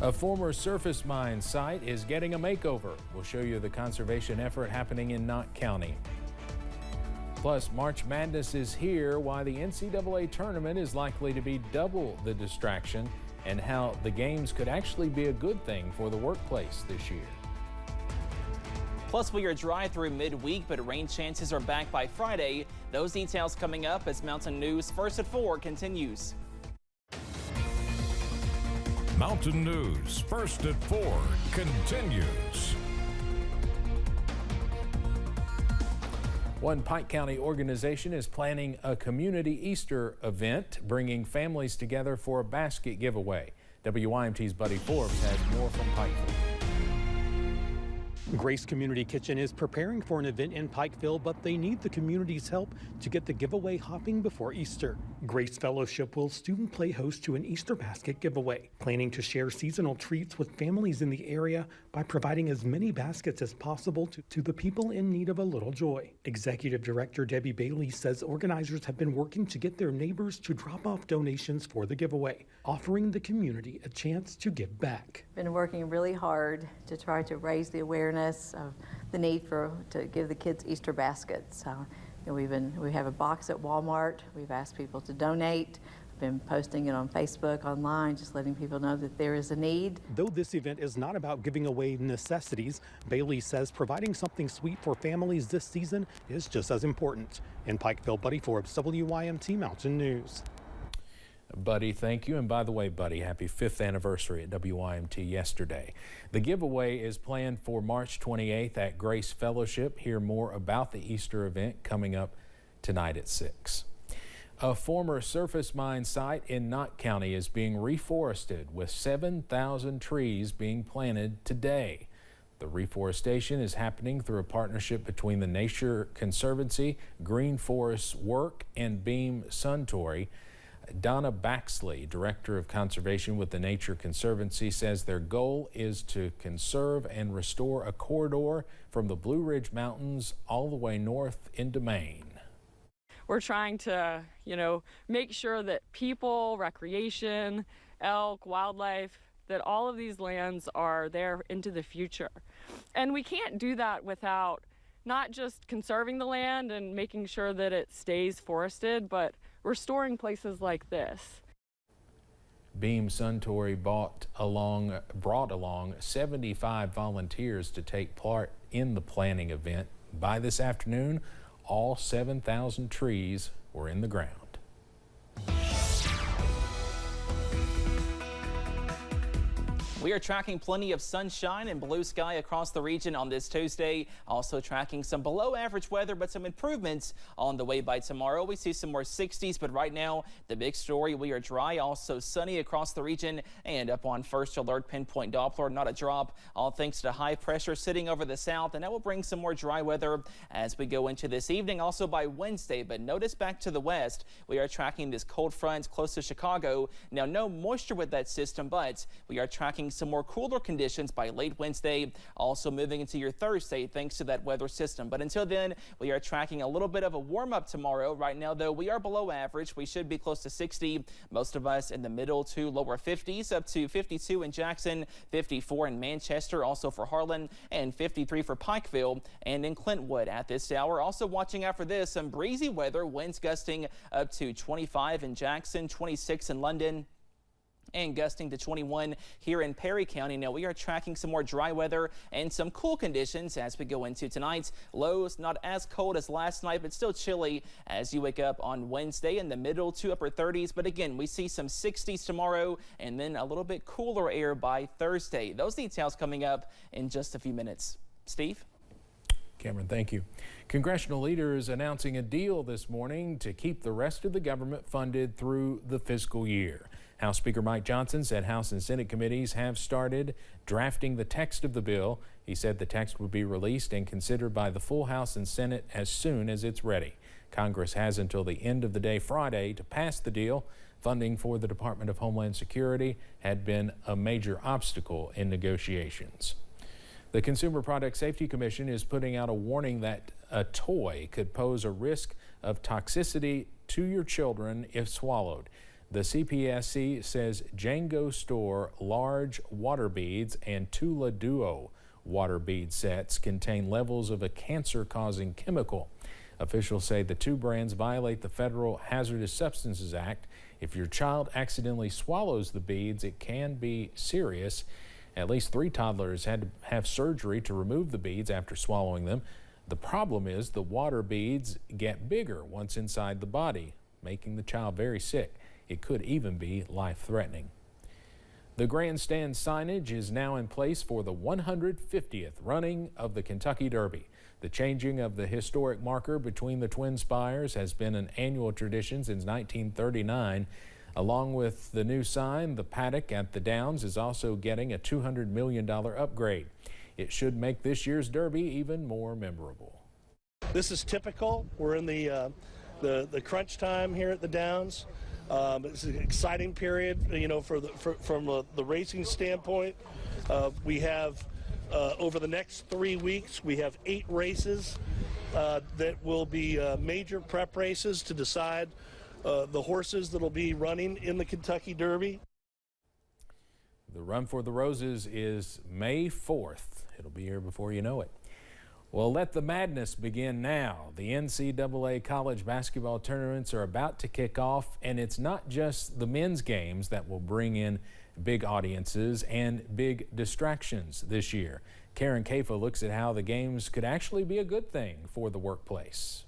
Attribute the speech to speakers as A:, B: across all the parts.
A: A former surface mine site is getting a makeover. We'll show you the conservation effort happening in Knott County. Plus, March Madness is here, why the NCAA Tournament is likely to be double the distraction, and how the games could actually be a good thing for the workplace this year.
B: Plus, we are dry through midweek, but rain chances are back by Friday. Those details coming up as Mountain News First at 4 continues.
C: Mountain News First at 4 continues.
A: One Pike County organization is planning a community Easter event, bringing families together for a basket giveaway. WYMT's Buddy Forbes has more from Pikeville.
D: Grace Community Kitchen is preparing for an event in Pikeville, but they need the community's help to get the giveaway hopping before Easter. Grace Fellowship will soon play host to an Easter basket giveaway, planning to share seasonal treats with families in the area by providing as many baskets as possible to the people in need of a little joy. Executive Director Debbie Bailey says organizers have been working to get their neighbors to drop off donations for the giveaway, offering the community a chance to give back.
E: Been working really hard to try to raise the awareness of the need to give the kids Easter baskets. We have a box at Walmart. We've asked people to donate. Been posting it on Facebook, online, just letting people know that there is a need.
D: Though this event is not about giving away necessities, Bailey says providing something sweet for families this season is just as important. In Pikeville, Buddy Forbes, WYMT Mountain News.
A: Buddy, thank you. And by the way, Buddy, happy 5th anniversary at WYMT yesterday. The giveaway is planned for March 28th at Grace Fellowship. Hear more about the Easter event coming up tonight at 6. A former surface mine site in Knott County is being reforested, with 7,000 trees being planted today. The reforestation is happening through a partnership between the Nature Conservancy, Green Forests Work, and Beam Suntory. Donna Baxley, Director of Conservation with the Nature Conservancy, says their goal is to conserve and restore a corridor from the Blue Ridge Mountains all the way north into Maine.
F: We're trying to, make sure that people, recreation, elk, wildlife, that all of these lands are there into the future. And we can't do that without not just conserving the land and making sure that it stays forested, but restoring places like this.
A: Beam Suntory brought along 75 volunteers to take part in the planting event. By this afternoon, all 7,000 trees were in the ground.
B: We are tracking plenty of sunshine and blue sky across the region on this Tuesday. Also tracking some below average weather, but some improvements on the way by tomorrow. We see some more 60s, but right now the big story, we are dry, also sunny across the region, and up on first alert pinpoint Doppler, not a drop, all thanks to high pressure sitting over the south, and that will bring some more dry weather as we go into this evening, also by Wednesday. But notice back to the west, we are tracking this cold front close to Chicago. Now, no moisture with that system, but we are tracking some more cooler conditions by late Wednesday, also moving into your Thursday thanks to that weather system. But until then, we are tracking a little bit of a warm up tomorrow. Right now, though, we are below average. We should be close to 60. Most of us in the middle to lower 50s, up to 52 in Jackson, 54 in Manchester, also for Harlan, and 53 for Pikeville and in Clintwood at this hour. Also watching out for this, some breezy weather, winds gusting up to 25 in Jackson, 26 in London, and gusting to 21 here in Perry County. Now we are tracking some more dry weather and some cool conditions as we go into tonight. Lows not as cold as last night, but still chilly as you wake up on Wednesday in the middle to upper 30s. But again, we see some 60s tomorrow and then a little bit cooler air by Thursday. Those details coming up in just a few minutes. Steve?
A: Cameron, thank you. Congressional leaders announcing a deal this morning to keep the rest of the government funded through the fiscal year. House Speaker Mike Johnson said House and Senate committees have started drafting the text of the bill. He said the text would be released and considered by the full House and Senate as soon as it's ready. Congress has until the end of the day Friday to pass the deal. Funding for the Department of Homeland Security had been a major obstacle in negotiations. The Consumer Product Safety Commission is putting out a warning that a toy could pose a risk of toxicity to your children if swallowed. The CPSC says Django Store large water beads and Tula Duo water bead sets contain levels of a cancer-causing chemical. Officials say the two brands violate the Federal Hazardous Substances Act. If your child accidentally swallows the beads, it can be serious. At least 3 toddlers had to have surgery to remove the beads after swallowing them. The problem is the water beads get bigger once inside the body, making the child very sick. It could even be life-threatening. The grandstand signage is now in place for the 150th running of the Kentucky Derby. The changing of the historic marker between the twin spires has been an annual tradition since 1939. Along with the new sign, the paddock at the Downs is also getting a $200 million upgrade. It should make this year's Derby even more memorable.
G: This is typical. We're in the crunch time here at the Downs. It's an exciting period, you know, from the racing standpoint. We have over the next 3 weeks, we have 8 races that will be major prep races to decide the horses that will be running in the Kentucky Derby.
A: The Run for the Roses is May 4th. It'll be here before you know it. Well, let the madness begin now. The NCAA college basketball tournaments are about to kick off, and it's not just the men's games that will bring in big audiences and big distractions this year. Karen Kafa looks at how the games could actually be a good thing for the workplace.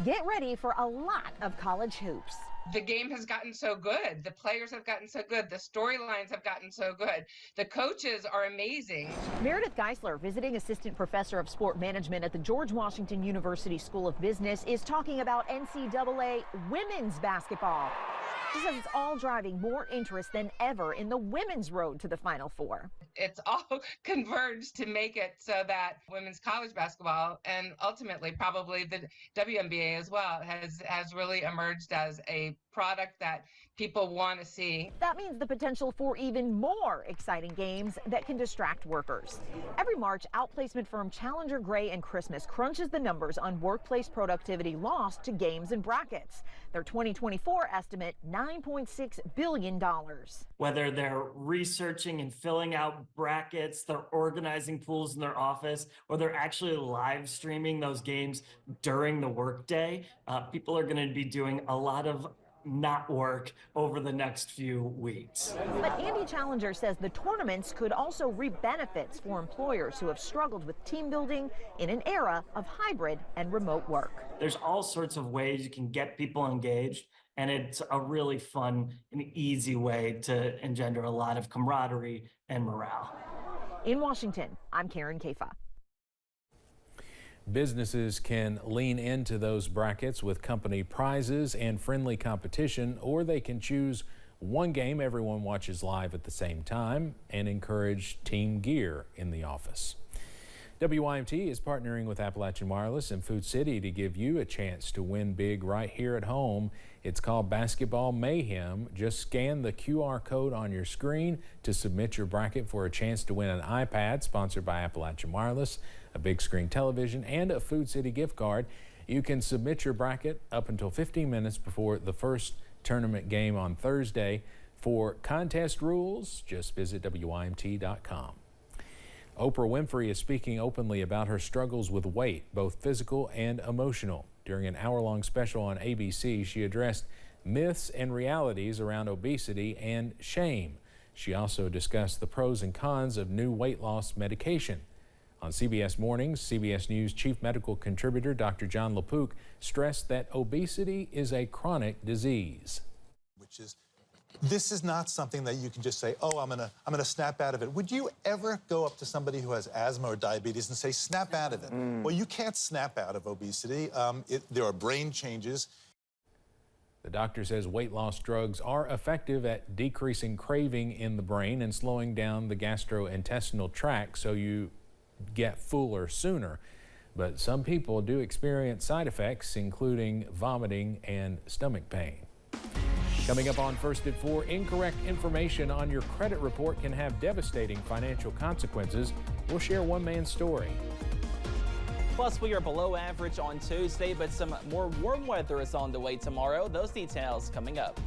H: Get ready for a lot of college hoops.
I: The game has gotten so good. The players have gotten so good. The storylines have gotten so good. The coaches are amazing.
H: Meredith Geisler, visiting assistant professor of sport management at the George Washington University School of Business, is talking about NCAA women's basketball. She says it's all driving more interest than ever in the women's road to the Final Four.
I: It's all converged to make it so that women's college basketball and ultimately probably the WNBA as well has really emerged as a product that people want to see.
H: That means the potential for even more exciting games that can distract workers. Every March, outplacement firm Challenger Gray and Christmas crunches the numbers on workplace productivity lost to games and brackets. Their 2024 estimate, $9.6 billion.
J: Whether they're researching and filling out brackets, they're organizing pools in their office, or they're actually live streaming those games during the workday, people are going to be doing a lot of not work over the next few weeks.
H: But Andy Challenger says the tournaments could also reap benefits for employers who have struggled with team building in an era of hybrid and remote work.
J: There's all sorts of ways you can get people engaged, and it's a really fun and easy way to engender a lot of camaraderie and morale.
H: In Washington, I'm Karen Kafa.
A: Businesses can lean into those brackets with company prizes and friendly competition, or they can choose one game everyone watches live at the same time and encourage team gear in the office. WYMT is partnering with Appalachian Wireless and Food City to give you a chance to win big right here at home. It's called Basketball Mayhem. Just scan the QR code on your screen to submit your bracket for a chance to win an iPad sponsored by Appalachian Wireless, a big screen television, and a Food City gift card. You can submit your bracket up until 15 minutes before the first tournament game on Thursday. For contest rules, just visit WYMT.com. Oprah Winfrey is speaking openly about her struggles with weight, both physical and emotional. During an hour-long special on ABC, she addressed myths and realities around obesity and shame. She also discussed the pros and cons of new weight loss medication. On CBS Mornings, CBS News chief medical contributor Dr. John LaPook stressed that obesity is a chronic disease.
K: This is not something that you can just say, oh, I'm gonna snap out of it. Would you ever go up to somebody who has asthma or diabetes and say, snap out of it? Well, you can't snap out of obesity. There are brain changes.
A: The doctor says weight loss drugs are effective at decreasing craving in the brain and slowing down the gastrointestinal tract so you get fuller sooner. But some people do experience side effects, including vomiting and stomach pain. Coming up on First at 4, incorrect information on your credit report can have devastating financial consequences. We'll share one man's story.
B: Plus, we are below average on Tuesday, but some more warm weather is on the way tomorrow. Those details coming up.